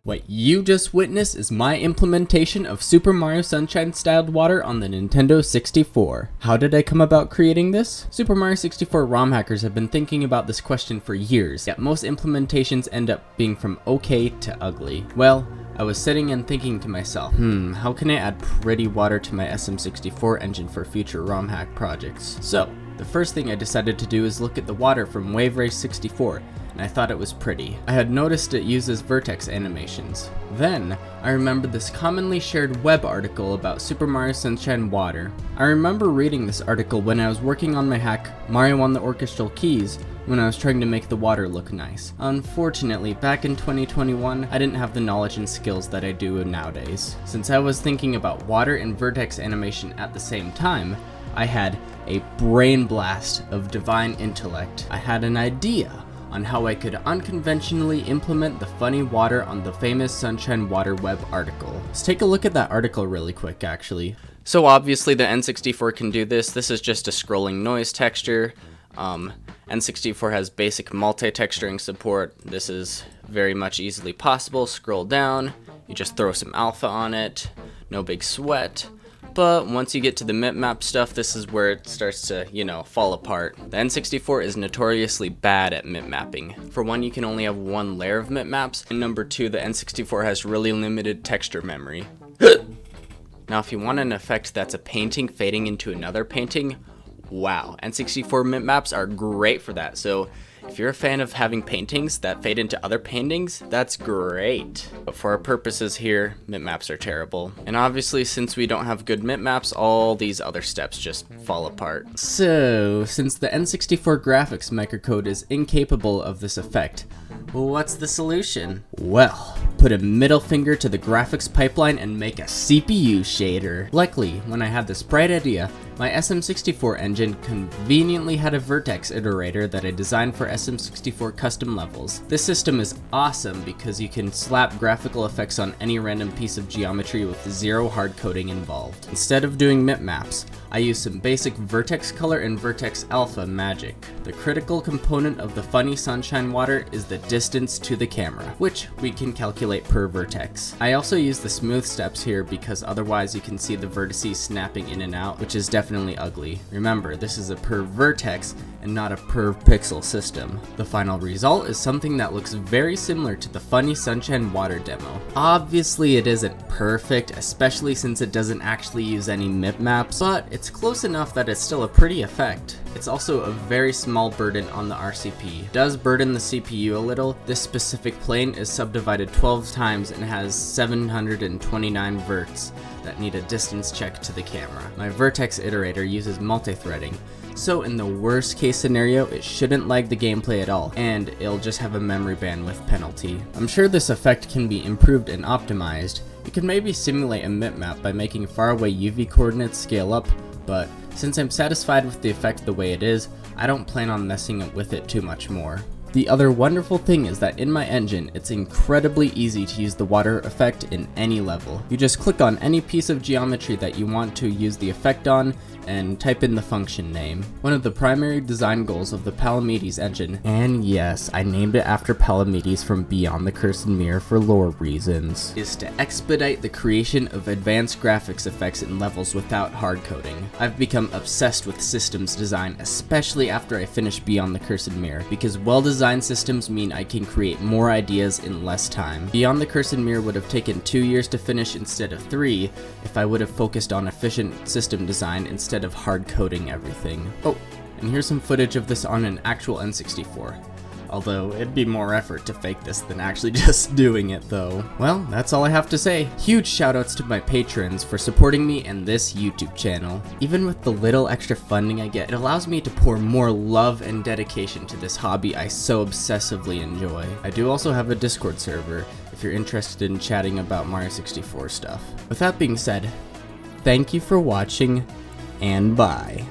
What you just witnessed is my implementation of Super Mario Sunshine styled water on the Nintendo 64. How did I come about creating this? Super Mario 64 ROM hackers have been thinking about this question for years, yet most implementations end up being from okay to ugly. Well, I was sitting and thinking to myself, how can I add pretty water to my SM64 engine for future ROM hack projects? So, the first thing I decided to do is look at the water from Wave Race 64, and I thought it was pretty. I had noticed it uses vertex animations. Then, I remembered this commonly shared web article about Super Mario Sunshine water. I remember reading this article when I was working on my hack Mario on the Orchestral Keys, when I was trying to make the water look nice. Unfortunately, back in 2021, I didn't have the knowledge and skills that I do nowadays. Since I was thinking about water and vertex animation at the same time, I had a brain blast of divine intellect. I had an idea on how I could unconventionally implement the funny water on the famous Sunshine Water web article. Let's take a look at that article really quick, actually. So obviously the N64 can do this. This is just a scrolling noise texture. N64 has basic multi-texturing support. This is very much easily possible. Scroll down, you just throw some alpha on it, no big sweat. But once you get to the mip-map stuff, this is where it starts to, fall apart. The N64 is notoriously bad at mip-mapping. For one, you can only have one layer of mip-maps, and number two, the N64 has really limited texture memory. Now, if you want an effect that's a painting fading into another painting, wow, N64 mip-maps are great for that. So if you're a fan of having paintings that fade into other paintings, that's great. But for our purposes here, mip-maps are terrible. And obviously, since we don't have good mip-maps, all these other steps just fall apart. So, since the N64 graphics microcode is incapable of this effect, what's the solution? Well, put a middle finger to the graphics pipeline and make a CPU shader. Luckily, when I had this bright idea, my SM64 engine conveniently had a vertex iterator that I designed for SM64 custom levels. This system is awesome because you can slap graphical effects on any random piece of geometry with zero hard coding involved. Instead of doing mip maps, I use some basic vertex color and vertex alpha magic. The critical component of the funny sunshine water is the distance to the camera, which we can calculate per vertex. I also use the smooth steps here because otherwise you can see the vertices snapping in and out, which is definitely ugly. Remember, this is a per vertex and not a per pixel system. The final result is something that looks very similar to the funny sunshine water demo. Obviously it isn't perfect, especially since it doesn't actually use any mip maps, but it's close enough that it's still a pretty effect. It's also a very small burden on the RCP. It does burden the CPU a little. This specific plane is subdivided 12 times and has 729 verts that need a distance check to the camera. My vertex iterator uses multi-threading, so in the worst case scenario, it shouldn't lag the gameplay at all, and it'll just have a memory bandwidth penalty. I'm sure this effect can be improved and optimized. You could maybe simulate a mip map by making faraway UV coordinates scale up, but since I'm satisfied with the effect the way it is, I don't plan on messing with it too much more. The other wonderful thing is that in my engine, it's incredibly easy to use the water effect in any level. You just click on any piece of geometry that you want to use the effect on, and type in the function name. One of the primary design goals of the Palamedes engine, and yes, I named it after Palamedes from Beyond the Cursed Mirror for lore reasons, is to expedite the creation of advanced graphics effects in levels without hard coding. I've become obsessed with systems design, especially after I finished Beyond the Cursed Mirror, because well-designed systems mean I can create more ideas in less time. Beyond the Cursed Mirror would have taken 2 years to finish instead of 3 if I would have focused on efficient system design instead of hard coding everything. Oh, and here's some footage of this on an actual N64. Although, it'd be more effort to fake this than actually just doing it though. Well, that's all I have to say. Huge shoutouts to my patrons for supporting me and this YouTube channel. Even with the little extra funding I get, it allows me to pour more love and dedication to this hobby I so obsessively enjoy. I do also have a Discord server if you're interested in chatting about Mario 64 stuff. With that being said, thank you for watching, and bye.